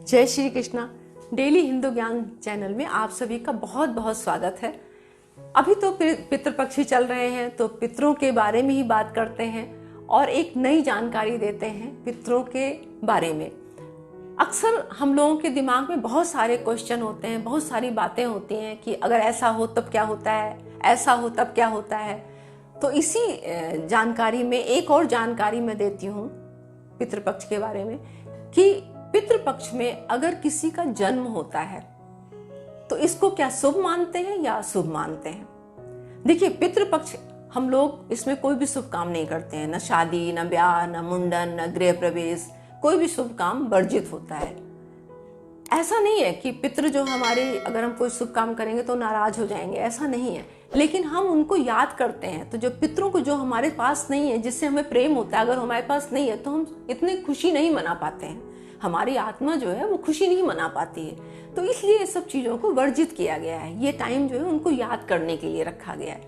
जय श्री कृष्णा। डेली हिंदू ज्ञान चैनल में आप सभी का बहुत बहुत स्वागत है। अभी तो पितृपक्ष ही चल रहे हैं, तो पितरों के बारे में ही बात करते हैं और एक नई जानकारी देते हैं पितरों के बारे में। अक्सर हम लोगों के दिमाग में बहुत सारे क्वेश्चन होते हैं, बहुत सारी बातें होती हैं कि अगर ऐसा हो तब क्या होता है, ऐसा हो तब क्या होता है। तो इसी जानकारी में एक और जानकारी मैं देती हूँ पितृपक्ष के बारे में कि पितृपक्ष में अगर किसी का जन्म होता है तो इसको क्या शुभ मानते हैं या अशुभ मानते हैं। देखिए, पितृपक्ष हम लोग इसमें कोई भी शुभ काम नहीं करते हैं, न शादी, न ब्याह, न मुंडन, न गृह प्रवेश, कोई भी शुभ काम वर्जित होता है। ऐसा नहीं है कि पितृ जो हमारे, अगर हम कोई शुभ काम करेंगे तो नाराज हो जाएंगे, ऐसा नहीं है। लेकिन हम उनको याद करते हैं। तो जो पितरों को जो हमारे पास नहीं है, जिससे हमें प्रेम होता है, अगर हमारे पास नहीं है तो हम इतनी खुशी नहीं मना पाते हैं। हमारी आत्मा जो है वो खुशी नहीं मना पाती है। तो इसलिए ये सब चीजों को वर्जित किया गया है। ये टाइम जो है उनको याद करने के लिए रखा गया है।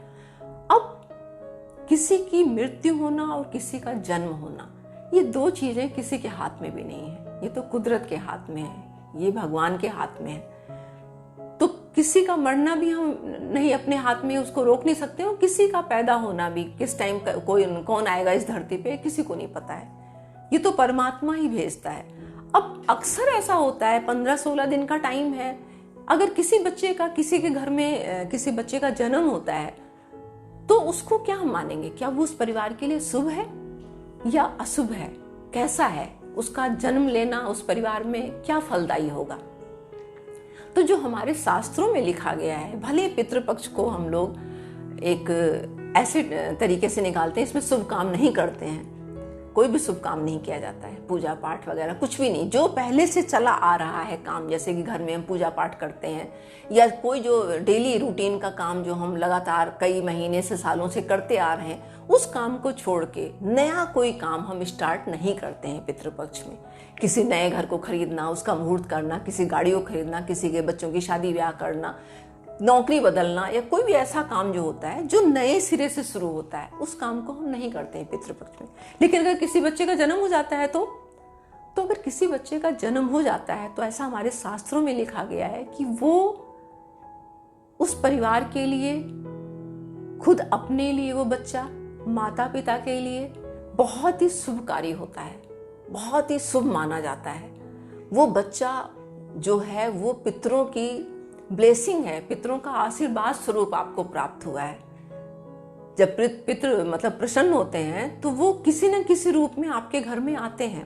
अब किसी की मृत्यु होना और किसी का जन्म होना, ये दो चीजें किसी के हाथ में भी नहीं है। ये तो कुदरत के हाथ में है, ये भगवान के हाथ में है। तो किसी का मरना भी हम नहीं अपने हाथ में, उसको रोक नहीं सकते। और किसी का पैदा होना भी, किस टाइम कौन आएगा इस धरती पे, किसी को नहीं पता है। ये तो परमात्मा ही भेजता है। अब अक्सर ऐसा होता है, 15-16 दिन का टाइम है। अगर किसी बच्चे का, किसी के घर में किसी बच्चे का जन्म होता है तो उसको क्या हम मानेंगे? क्या वो उस परिवार के लिए शुभ है या अशुभ है? कैसा है उसका जन्म लेना? उस परिवार में क्या फलदायी होगा? तो जो हमारे शास्त्रों में लिखा गया है, भले पितृपक्ष को हम लोग एक ऐसे तरीके से निकालते हैं, इसमें शुभ काम नहीं करते हैं, कोई भी शुभ काम नहीं किया जाता है, पूजा पाठ वगैरह कुछ भी नहीं। जो पहले से चला आ रहा है काम, जैसे कि घर में हम पूजा पाठ करते हैं या कोई जो डेली रूटीन का काम जो हम लगातार कई महीने से, सालों से करते आ रहे हैं, उस काम को छोड़ के नया कोई काम हम स्टार्ट नहीं करते हैं पितृपक्ष में। किसी नए घर को खरीदना, उसका मुहूर्त करना, किसी गाड़ी को खरीदना, किसी के बच्चों की शादी ब्याह करना, नौकरी बदलना, या कोई भी ऐसा काम जो होता है जो नए सिरे से शुरू होता है, उस काम को हम नहीं करते हैं पितृपक्ष में। लेकिन अगर किसी बच्चे का जन्म हो जाता है तो अगर किसी बच्चे का जन्म हो जाता है तो ऐसा हमारे शास्त्रों में लिखा गया है कि वो उस परिवार के लिए, खुद अपने लिए, वो बच्चा माता पिता के लिए बहुत ही शुभकारी होता है, बहुत ही शुभ माना जाता है। वो बच्चा जो है वो पितरों की ब्लेसिंग है, पितरों का आशीर्वाद स्वरूप आपको प्राप्त हुआ है। जब पितृ मतलब प्रसन्न होते हैं तो वो किसी न किसी रूप में आपके घर में आते हैं।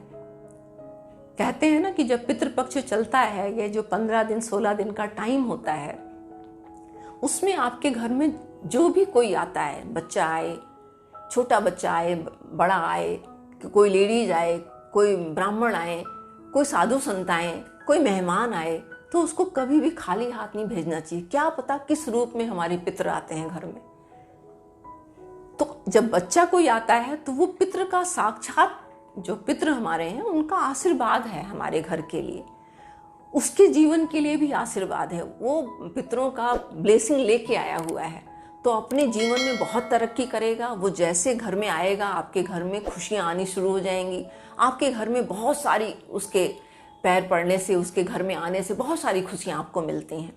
कहते हैं ना कि जब पितृपक्ष चलता है, ये जो 15 दिन 16 दिन का टाइम होता है, उसमें आपके घर में जो भी कोई आता है, बच्चा आए, छोटा बच्चा आए, बड़ा आए, कोई लेडीज आए, कोई ब्राह्मण आए, कोई साधु संत आए, कोई मेहमान आए, तो उसको कभी भी खाली हाथ नहीं भेजना चाहिए। क्या पता किस रूप में हमारे पितृ आते हैं घर में। तो जब बच्चा कोई आता है तो वो पितृ का साक्षात, जो पितृ हमारे हैं उनका आशीर्वाद है हमारे घर के लिए, उसके जीवन के लिए भी आशीर्वाद है। वो पितरों का ब्लेसिंग लेके आया हुआ है, तो अपने जीवन में बहुत तरक्की करेगा। वो जैसे घर में आएगा, आपके घर में खुशियां आनी शुरू हो जाएंगी। आपके घर में बहुत सारी, उसके पैर पड़ने से, उसके घर में आने से बहुत सारी खुशियां आपको मिलती हैं।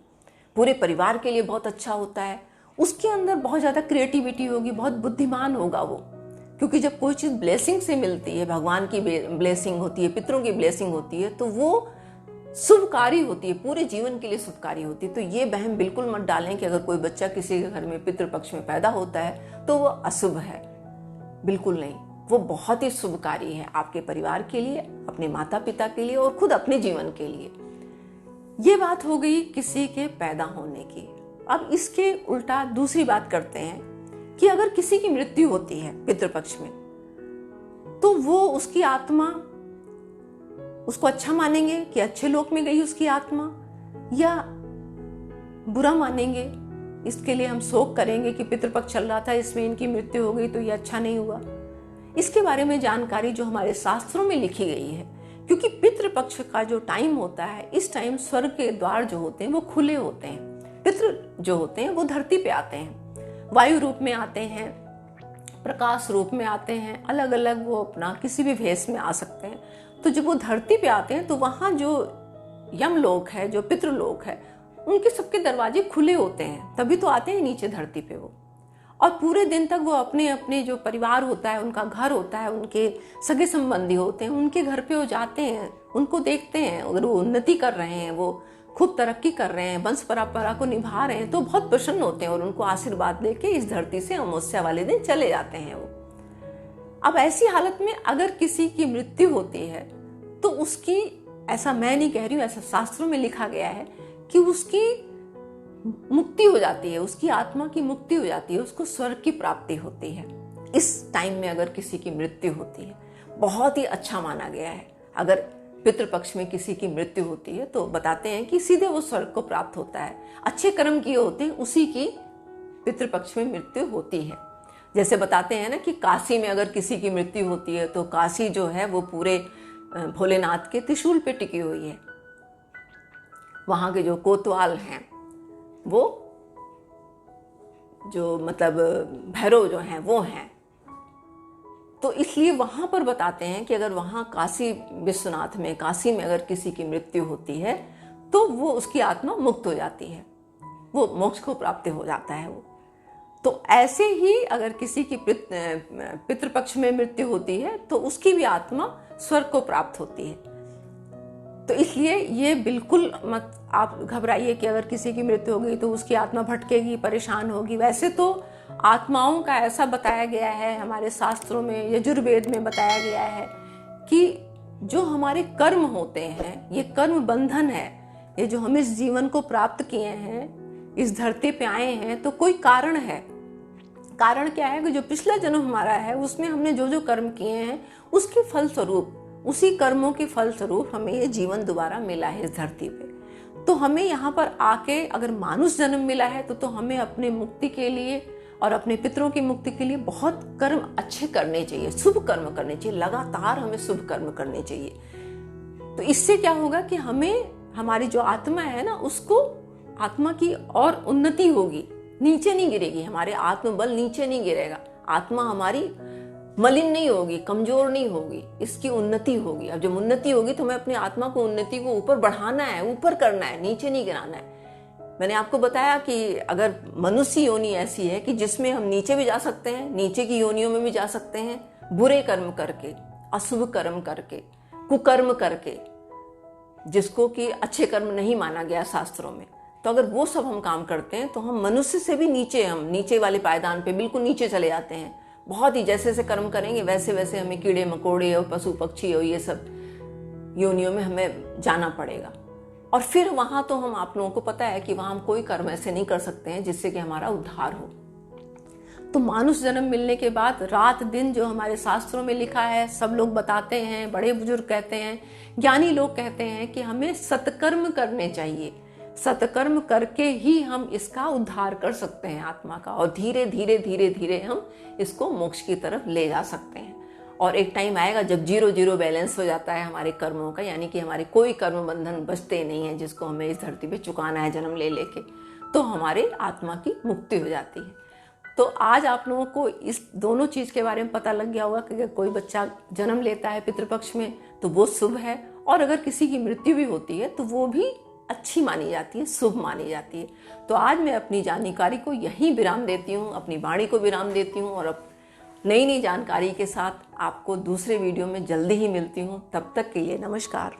पूरे परिवार के लिए बहुत अच्छा होता है। उसके अंदर बहुत ज़्यादा क्रिएटिविटी होगी, बहुत बुद्धिमान होगा वो। क्योंकि जब कोई चीज़ ब्लेसिंग से मिलती है, भगवान की ब्लेसिंग होती है, पितरों की ब्लेसिंग होती है, तो वो शुभकारी होती है, पूरे जीवन के लिए शुभकारी होती है। तो ये वहम बिल्कुल मत डालें कि अगर कोई बच्चा किसी के घर में पितृपक्ष में पैदा होता है तो वो अशुभ है। बिल्कुल नहीं, वो बहुत ही शुभकारी है आपके परिवार के लिए, अपने माता पिता के लिए और खुद अपने जीवन के लिए। ये बात हो गई किसी के पैदा होने की। अब इसके उल्टा दूसरी बात करते हैं कि अगर किसी की मृत्यु होती है पितृपक्ष में तो वो, उसकी आत्मा, उसको अच्छा मानेंगे कि अच्छे लोक में गई उसकी आत्मा, या बुरा मानेंगे? इसके लिए हम शोक करेंगे कि पितृपक्ष चल रहा था, इसमें इनकी मृत्यु हो गई तो ये अच्छा नहीं हुआ। इसके बारे में जानकारी जो हमारे शास्त्रों में लिखी गई है, क्योंकि पितृपक्ष का जो टाइम होता है, इस टाइम स्वर्ग के द्वार जो होते हैं वो खुले होते हैं। पितृ जो होते हैं वो धरती पे आते हैं, वायु रूप में आते हैं, प्रकाश रूप में आते हैं, अलग अलग वो अपना किसी भी भेष में आ सकते हैं। तो जब वो धरती पे आते हैं तो वहाँ जो यमलोक है, जो पितृलोक है, उनके सबके दरवाजे खुले होते हैं, तभी तो आते हैं नीचे धरती पे वो। और पूरे दिन तक वो अपने अपने जो परिवार होता है, उनका घर होता है, उनके सगे संबंधी होते हैं, उनके घर पे वो जाते हैं, उनको देखते हैं। अगर वो उन्नति कर रहे हैं, वो खूब तरक्की कर रहे हैं, वंश परंपरा को निभा रहे हैं, तो बहुत प्रसन्न होते हैं और उनको आशीर्वाद लेके इस धरती से अमावस्या वाले दिन चले जाते हैं वो। अब ऐसी हालत में अगर किसी की मृत्यु होती है तो उसकी, ऐसा मैं नहीं कह रही हूँ, ऐसा शास्त्रों में लिखा गया है कि उसकी मुक्ति हो जाती है, उसकी आत्मा की मुक्ति हो जाती है, उसको स्वर्ग की प्राप्ति होती है। इस टाइम में अगर किसी की मृत्यु होती है, बहुत ही अच्छा माना गया है। अगर पितृपक्ष में किसी की मृत्यु होती है तो बताते हैं कि सीधे वो स्वर्ग को प्राप्त होता है। अच्छे कर्म किए होते हैं उसी की पितृपक्ष में मृत्यु होती है। जैसे बताते हैं ना कि काशी में अगर किसी की मृत्यु होती है तो काशी जो है वो पूरे भोलेनाथ के त्रिशूल पे टिकी हुई है। वहाँ के जो कोतवाल हैं, वो जो मतलब भैरव जो हैं वो हैं, तो इसलिए वहाँ पर बताते हैं कि अगर वहाँ काशी विश्वनाथ में, काशी में अगर किसी की मृत्यु होती है तो वो, उसकी आत्मा मुक्त हो जाती है, वो मोक्ष को प्राप्त हो जाता है वो। तो ऐसे ही अगर किसी की पितृपक्ष में मृत्यु होती है तो उसकी भी आत्मा स्वर्ग को प्राप्त होती है। तो इसलिए ये बिल्कुल मत आप घबराइए कि अगर किसी की मृत्यु हो गई तो उसकी आत्मा भटकेगी, परेशान होगी। वैसे तो आत्माओं का ऐसा बताया गया है हमारे शास्त्रों में, यजुर्वेद में बताया गया है कि जो हमारे कर्म होते हैं, ये कर्म बंधन है, ये जो हम इस जीवन को प्राप्त किए हैं, इस धरती पे आए हैं, तो कोई कारण है। कारण क्या है कि जो पिछला जन्म हमारा है उसमें हमने जो जो कर्म किए हैं उसके फल स्वरूप, उसी कर्मों के फल स्वरूप हमें ये जीवन दोबारा मिला है इस धरती पे। तो हमें यहाँ पर आके अगर मानुष जन्म मिला है तो हमें अपने मुक्ति के लिए और अपने पितरों की मुक्ति के लिए बहुत कर्म अच्छे करने चाहिए, शुभ कर्म करने चाहिए, लगातार हमें शुभ कर्म करने चाहिए। तो इससे क्या होगा कि हमें, हमारी जो आत्मा है ना, उसको, आत्मा की और उन्नति होगी, नीचे नहीं गिरेगी, हमारे आत्मबल नीचे नहीं गिरेगा, आत्मा हमारी मलिन नहीं होगी, कमजोर नहीं होगी, इसकी उन्नति होगी। अब जब उन्नति होगी तो हमें अपनी आत्मा को, उन्नति को ऊपर बढ़ाना है, ऊपर करना है, नीचे नहीं गिराना है। मैंने आपको बताया कि अगर मनुष्य योनि ऐसी है कि जिसमें हम नीचे भी जा सकते हैं, नीचे की योनियों में भी जा सकते हैं, बुरे कर्म करके, अशुभ कर्म करके, कुकर्म करके, जिसको कि अच्छे कर्म नहीं माना गया शास्त्रों में। तो अगर वो सब हम काम करते हैं तो हम मनुष्य से भी नीचे, हम नीचे वाले पायदान पे बिल्कुल नीचे चले जाते हैं। बहुत ही जैसे जैसे कर्म करेंगे वैसे वैसे हमें कीड़े मकोड़े और पशु पक्षी और ये सब योनियों में हमें जाना पड़ेगा। और फिर वहां तो हम, आप लोगों को पता है कि वहां हम कोई कर्म ऐसे नहीं कर सकते हैं जिससे कि हमारा उद्धार हो। तो मानुष जन्म मिलने के बाद रात दिन जो हमारे शास्त्रों में लिखा है, सब लोग बताते हैं, बड़े बुजुर्ग कहते हैं, ज्ञानी लोग कहते हैं कि हमें सत्कर्म करने चाहिए। सत्कर्म करके ही हम इसका उद्धार कर सकते हैं आत्मा का, और धीरे धीरे धीरे धीरे हम इसको मोक्ष की तरफ ले जा सकते हैं। और एक टाइम आएगा जब 0-0 बैलेंस हो जाता है हमारे कर्मों का, यानी कि हमारे कोई कर्म बंधन बचते नहीं है जिसको हमें इस धरती पे चुकाना है जन्म ले लेके, तो हमारे आत्मा की मुक्ति हो जाती है। तो आज आप लोगों को इस दोनों चीज़ के बारे में पता लग गया होगा कि अगर कोई बच्चा जन्म लेता है पितृपक्ष में तो वो शुभ है, और अगर किसी की मृत्यु भी होती है तो वो भी अच्छी मानी जाती है, शुभ मानी जाती है। तो आज मैं अपनी जानकारी को यहीं विराम देती हूँ, अपनी वाणी को विराम देती हूँ, और अब नई नई जानकारी के साथ आपको दूसरे वीडियो में जल्दी ही मिलती हूँ। तब तक के लिए नमस्कार।